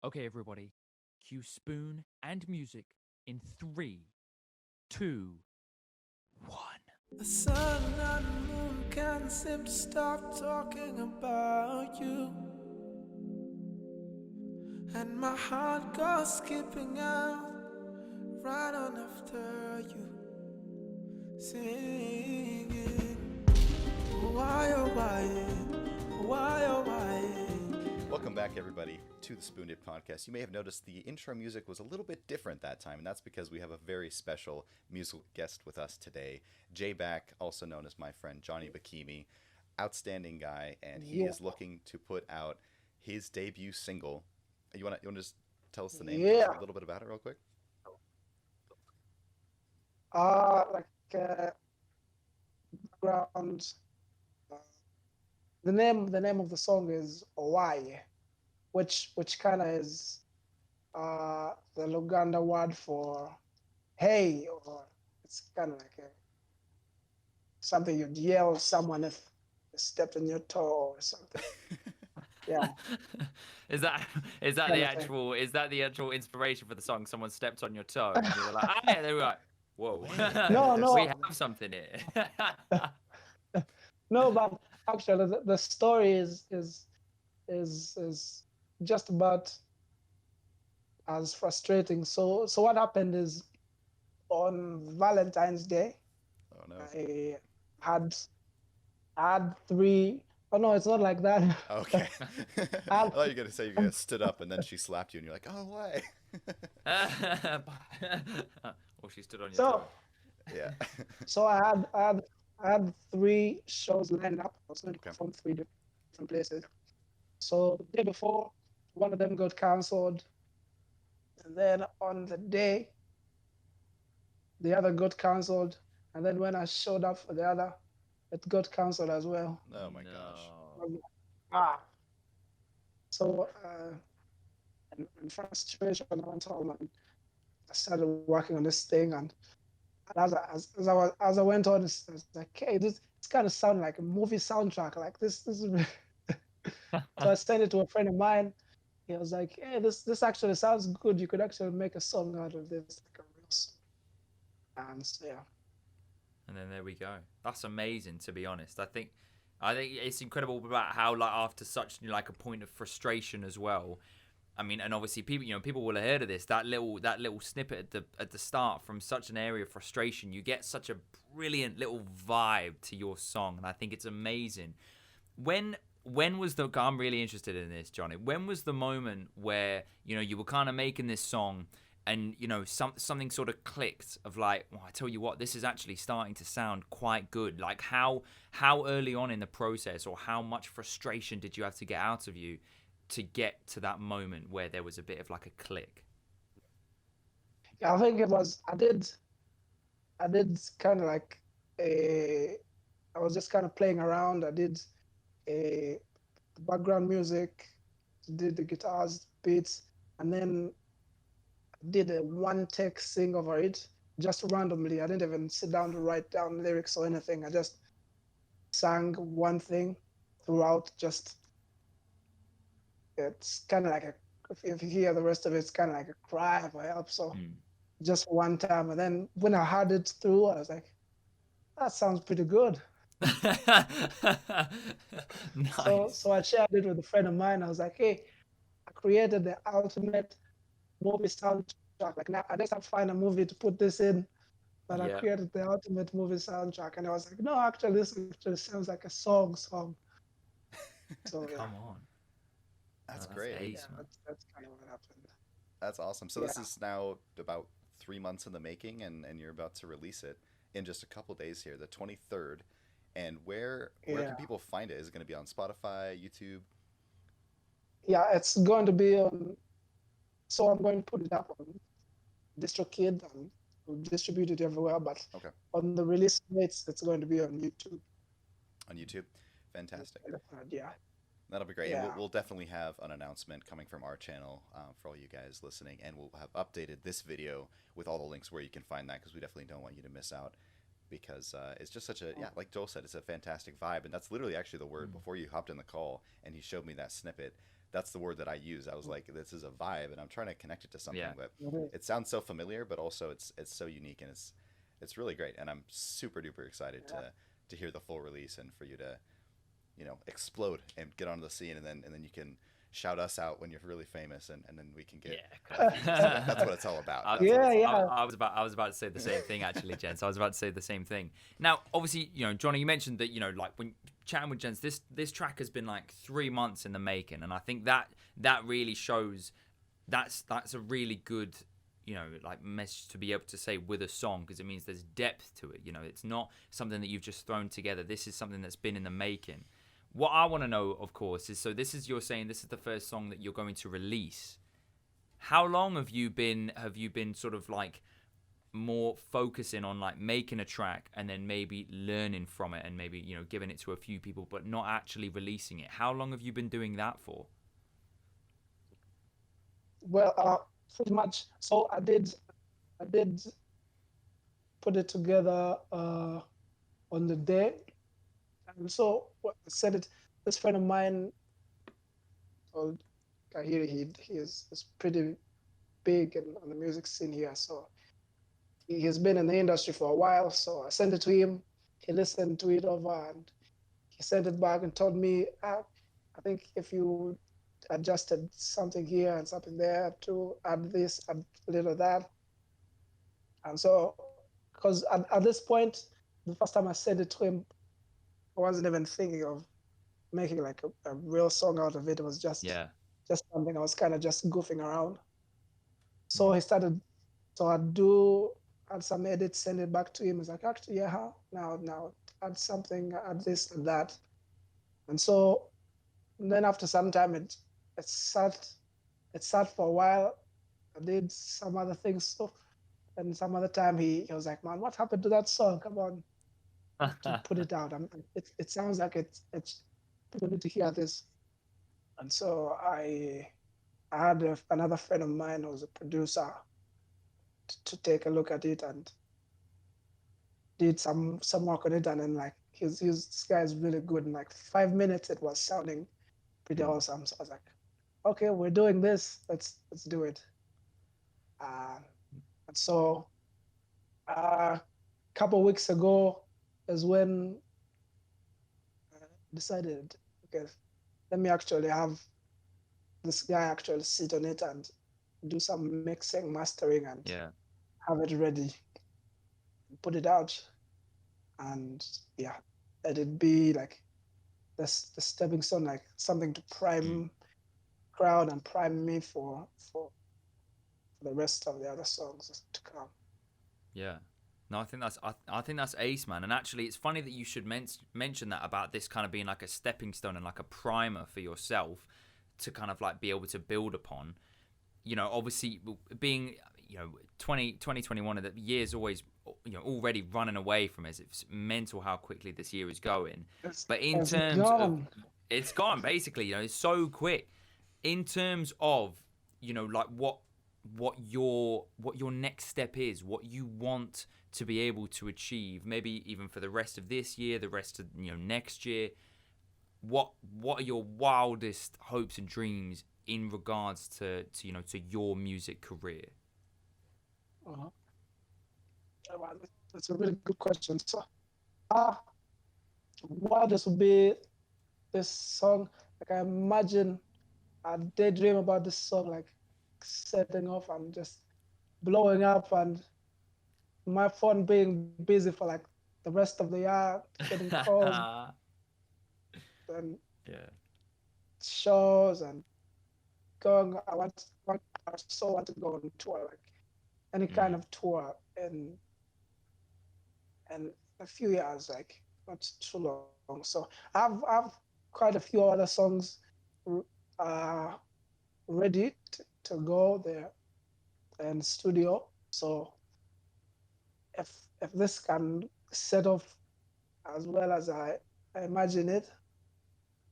Okay, everybody, cue spoon and music in 3, 2, 1. The sun and the moon can't seem to stop talking about you. And my heart goes skipping out right on after you. Singing, why, oh, why, oh, why. Welcome back, everybody, to the SpewnedIt Podcast. You may have noticed the intro music was a little bit different that time, and that's because we have a very special musical guest with us today, JBak, also known as my friend Johnny Bakimi, outstanding guy, and he is looking to put out his debut single. You want to just tell us the name, tell us a little bit about it real quick? Background. The name of the song is Why, which kind of is the Luganda word for hey, or it's kind of like something you'd yell at someone if they stepped on your toe or something. Yeah. Is that the actual inspiration for the song? Someone stepped on your toe and you were like, ah, yeah, they were like, whoa. No. We have something here. No, but actually the story is just about as frustrating. So what happened is on Valentine's Day, Oh, no. I had 3. Oh no, it's not like that. Okay. I thought you were going to say you guys stood up and then she slapped you and you're like, oh, why? Or she stood on your So toe. Yeah. so I had 3 shows lined up. I was going to perform 3 different places. So the day before, one of them got cancelled, and then on the day, the other got cancelled, and then when I showed up for the other, it got cancelled as well. Oh, my gosh. So in frustration, I went home and I started working on this thing, and as I went on, it's like, hey, this kind of sound like a movie soundtrack. Like this is. So I sent it to a friend of mine. He was like, hey, this actually sounds good. You could actually make a song out of this, like a real song. And so, yeah. And then there we go. That's amazing, to be honest. I think it's incredible about how, like, after such like a point of frustration as well. I mean, and obviously people will have heard of this. That little snippet at the start from such an area of frustration, you get such a brilliant little vibe to your song, and I think it's amazing. When was I'm really interested in this, Johnny. When was the moment where you were kind of making this song, and something sort of clicked of like, well, I tell you what, this is actually starting to sound quite good. Like how early on in the process, or how much frustration did you have to get out of you to get to that moment where there was a bit of like a click? Yeah, I think it was. I did kind of like I was just kind of playing around. I did the background music, did the guitars, beats, and then did a one take sing over it just randomly. I didn't even sit down to write down lyrics or anything. I just sang one thing throughout. Just it's kind of like if you hear the rest of it, it's kind of like a cry for help. So just one time, and then when I heard it through, I was like, that sounds pretty good. Nice. So I shared it with a friend of mine. I was like, hey, I created the ultimate movie soundtrack. Like, now I just have to find a movie to put this in, but I created the ultimate movie soundtrack. And I was like, no, actually, this actually sounds like a song. So yeah. Come on. That's great. Ace, Yeah, that's kind of what happened. That's awesome. So this is now about 3 months in the making, and you're about to release it in just a couple days here, the 23rd. And where can people find it? Is it going to be on Spotify, YouTube? Yeah, it's going to be on. So I'm going to put it up on DistroKid and we'll distribute it everywhere. But on the release dates, it's going to be on YouTube. On YouTube? Fantastic. Yeah. That'll be great. Yeah. And we'll definitely have an announcement coming from our channel for all you guys listening. And we'll have updated this video with all the links where you can find that, because we definitely don't want you to miss out. Because it's just such a, like Joel said, it's a fantastic vibe. And that's literally actually the word before you hopped in the call and he showed me that snippet. that's the word that I use. I was like, this is a vibe, and I'm trying to connect it to something, Yeah. but Mhm. it sounds so familiar, but also it's so unique, and it's really great. And I'm super duper excited to hear the full release and for you to, explode and get onto the scene, and then you can shout us out when you're really famous, and then we can get that's what it's all about. That's what Yeah, it's all yeah. about. I was about to say the same thing actually, Jens. I was about to say the same thing. Now, obviously, Johnny, you mentioned that like when chatting with Jens, this track has been like 3 months in the making, and I think that really shows that's a really good like message to be able to say with a song, because it means there's depth to it. It's not something that you've just thrown together. This is something that's been in the making. What I want to know, of course, is, so you're saying this is the first song that you're going to release. How long have you been sort of like more focusing on like making a track and then maybe learning from it and maybe giving it to a few people but not actually releasing it? How long have you been doing that for? Well, pretty much. So I did put it together on the day, and so I said it. This friend of mine, called Kahiri, he is pretty big on the music scene here. So he has been in the industry for a while. So I sent it to him. He listened to it over, and he sent it back and told me, I think if you adjusted something here and something there to add this, add a little of that. And so, because at this point, the first time I sent it to him, I wasn't even thinking of making like a real song out of it. It was just something I was kind of just goofing around. So he started, so add some edits, send it back to him. He's like, actually, yeah, now add something, add this and that. And so then after some time, it sat for a while. I did some other things. So, and some other time he was like, man, what happened to that song? Come on, to put it out. It sounds like it's people need to hear this. And so I had another friend of mine who was a producer to take a look at it and did some work on it. And then like this guy is really good. In like 5 minutes, it was sounding pretty awesome. So I was like, okay, we're doing this. Let's do it. And so a couple of weeks ago is when I decided, okay, let me actually have this guy actually sit on it and do some mixing, mastering, and have it ready, put it out. And yeah, let it be like the stepping stone, like something to prime crowd and prime me for the rest of the other songs to come. Yeah. No, I think that's ace, man. And actually, it's funny that you should mention that about this kind of being like a stepping stone and like a primer for yourself to kind of like be able to build upon. Obviously being 2021, the year's always already running away from us. It's mental how quickly this year is going. But in terms of it's gone basically, it's so quick. In terms of like what your next step is, what you want to be able to achieve, maybe even for the rest of this year, the rest of next year, what are your wildest hopes and dreams in regards to your music career? That's a really good question. So wildest would be this song. Like I imagine I daydream about this song like setting off and just blowing up, and my phone being busy for like the rest of the year, getting calls and shows and going. I so want to go on tour, like any kind of tour in a few years, like not too long. So I've quite a few other songs ready to go there in studio. So if this can set off as well as I imagine it,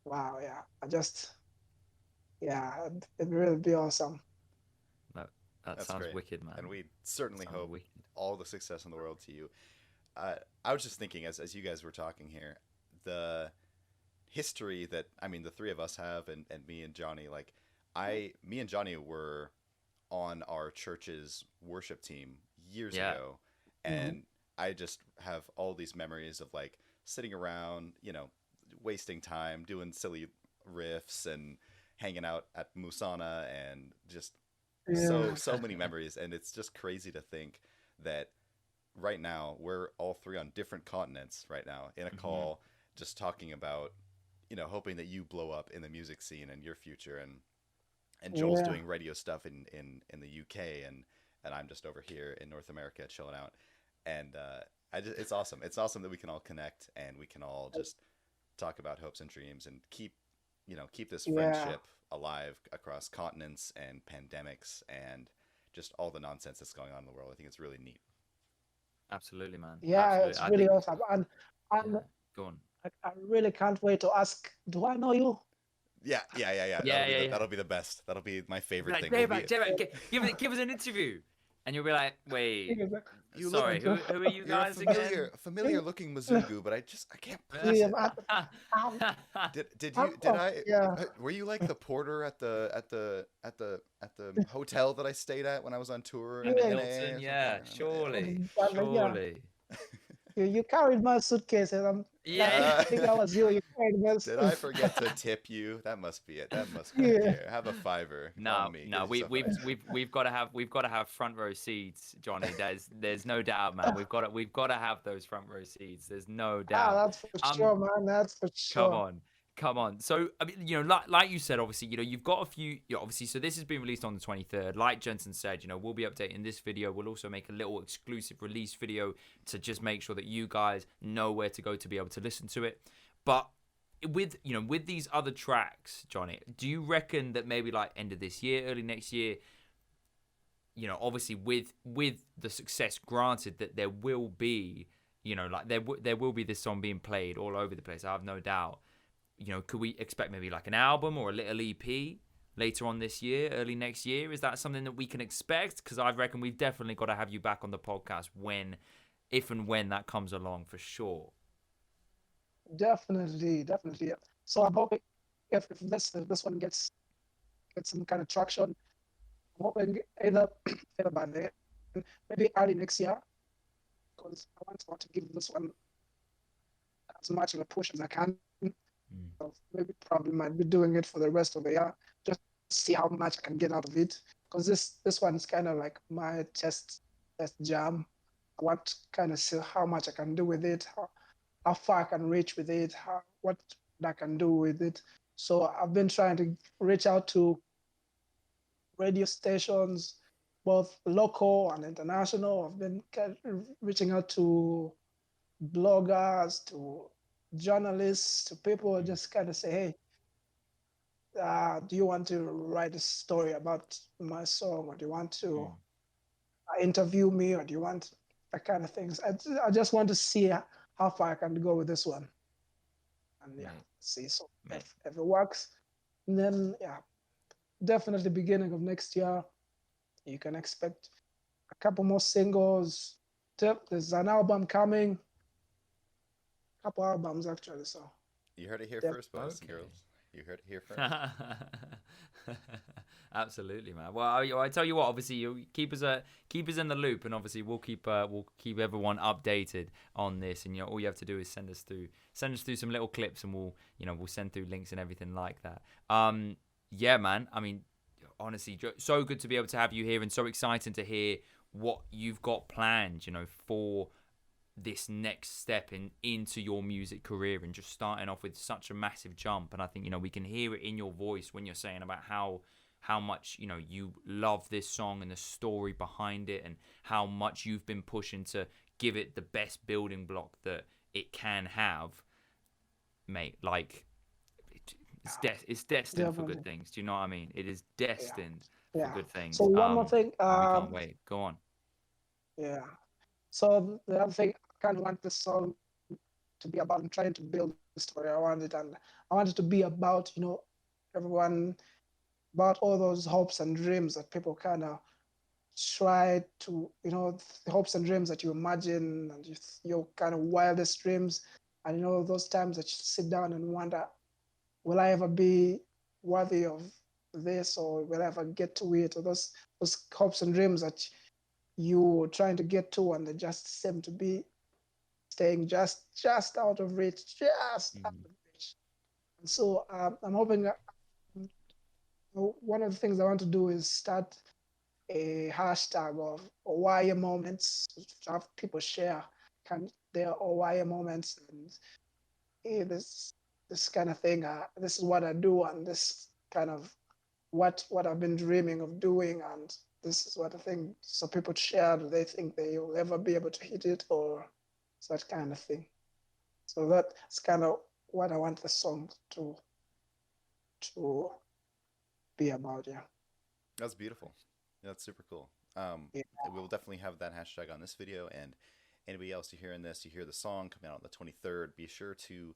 wow, yeah, it'd really be awesome. That sounds great. Wicked, man. And we certainly hope all the success in the world to you. I was just thinking as you guys were talking here, history that, I mean, the three of us have, and me and Johnny, like me and Johnny were on our church's worship team years ago, and I just have all these memories of like sitting around, wasting time doing silly riffs and hanging out at Musana, and just so many memories. And it's just crazy to think that right now we're all three on different continents right now in a call, just talking about, hoping that you blow up in the music scene and your future, and Joel's doing radio stuff in the UK, and I'm just over here in North America chilling out. And it's awesome. It's awesome that we can all connect, and we can all just talk about hopes and dreams, and keep this friendship alive across continents and pandemics and just all the nonsense that's going on in the world. I think it's really neat. Absolutely, man. Yeah, Absolutely. it's really awesome. And Go on. I really can't wait to ask, do I know you? Yeah. That'll be the best. That'll be my favorite thing. JBak, give us an interview. And you'll be like, wait, sorry, who are you guys again? Familiar looking Mzungu, but I can't place it. Were you like the porter at the hotel that I stayed at when I was on tour in Hilton, surely. You carried my suitcase, and I think that was you. You carried my suitcase. Did I forget to tip you? That must be it. That must be it. Have a $5 on me. No, we've got to have front row seats, Johnny. There's no doubt, man. We've got to have those front row seats. There's no doubt. That's for sure, man. That's for sure. Come on. So, I mean, like you said, obviously, you've got a few, obviously, so this has been released on the 23rd. Like Jensen said, we'll be updating this video. We'll also make a little exclusive release video to just make sure that you guys know where to go to be able to listen to it. But with these other tracks, Johnny, do you reckon that maybe like end of this year, early next year, obviously with the success granted, that there will be, like there will be this song being played all over the place, I have no doubt. Could we expect maybe like an album or a little EP later on this year, early next year? Is that something that we can expect? Because I reckon we've definitely got to have you back on the podcast if and when that comes along, for sure. Definitely. So I'm hoping if this one gets some kind of traction, I'm hoping either by then, maybe early next year, because I want to give this one as much of a push as I can. So maybe probably might be doing it for the rest of the year, just to see how much I can get out of it. Because this one is kind of like my test jam. I want to kind of see how much I can do with it, how far I can reach with it, what I can do with it. So I've been trying to reach out to radio stations, both local and international. I've been kind of reaching out to bloggers, to journalists, to people, just kind of say, hey, do you want to write a story about my song, or do you want to interview me, or do you want that kind of things? I just want to see how far I can go with this one, and see. So if it works, then definitely beginning of next year, you can expect a couple more singles. There's an album coming. Couple albums actually, so you heard it here first, boys and girls. You heard it here first. Absolutely, man. Well, I tell you what, obviously you keep us in the loop, and obviously we'll keep everyone updated on this. And all you have to do is send us through some little clips, and we'll send through links and everything like that. Yeah, man. I mean, honestly, so good to be able to have you here, and so exciting to hear what you've got planned, for this next step into your music career, and just starting off with such a massive jump. And I think we can hear it in your voice when you're saying about how much you love this song and the story behind it, and how much you've been pushing to give it the best building block that it can have, mate. Like it's destined for good things. Do you know what I mean? It is destined for good things. So one more thing, we can't wait. Go on. Yeah. So the other thing, I kind of want this song to be about. I'm trying to build the story around it, and I want it to be about, everyone, about all those hopes and dreams that people kind of try to, the hopes and dreams that you imagine, and your kind of wildest dreams, and those times that you sit down and wonder, will I ever be worthy of this, or will I ever get to it? Or those hopes and dreams that you were trying to get to, and they just seem to be staying just out of reach, just out of reach. And so I'm hoping that one of the things I want to do is start a hashtag of Owaya moments to have people share their Owaya moments, and this kind of thing. This is what I do, and this kind of what I've been dreaming of doing, and this is what I think. So people share. Do they think they will ever be able to hit it, or that kind of thing? So that's kind of what I want the song to be about. Yeah. That's beautiful. That's super cool. Yeah. We'll definitely have that hashtag on this video, and anybody else you hearing this, you hear the song coming out on the 23rd, be sure to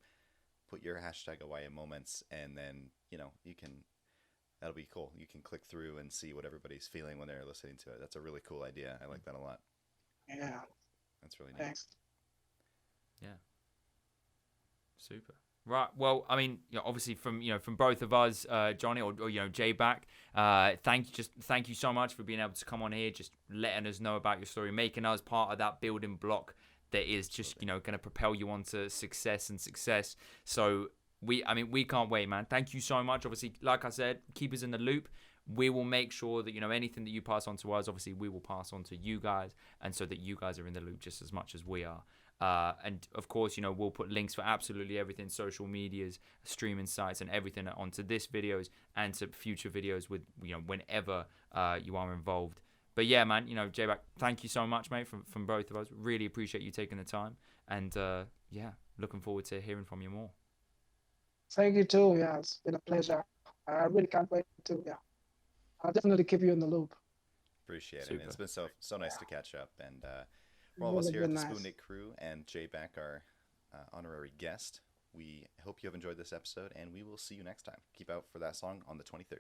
put your hashtag Owaya moments, and then you can. That'll be cool. You can click through and see what everybody's feeling when they're listening to it. That's a really cool idea. I like that a lot. Yeah. That's really nice. Thanks. Yeah. Super. Right. Well, I mean, obviously from both of us, Johnny or JBak, thank you so much for being able to come on here, just letting us know about your story, making us part of that building block that is just going to propel you on to success. So we can't wait, man. Thank you so much. Obviously, like I said, keep us in the loop. We will make sure that anything that you pass on to us, obviously we will pass on to you guys, and so that you guys are in the loop just as much as we are. And of course, we'll put links for absolutely everything, social medias, streaming sites, and everything onto this videos and to future videos with whenever you are involved. But yeah, man, JBak, thank you so much, mate, from both of us. Really appreciate you taking the time, and yeah, looking forward to hearing from you more. Thank you too. Yeah, it's been a pleasure. I really can't wait to. Yeah, I'll definitely keep you in the loop. Appreciate Super. it. It's been so nice to catch up, and for all of us here at the SpewnedIt crew and JBak, our honorary guest, we hope you have enjoyed this episode, and we will see you next time. Keep out for that song on the 23rd.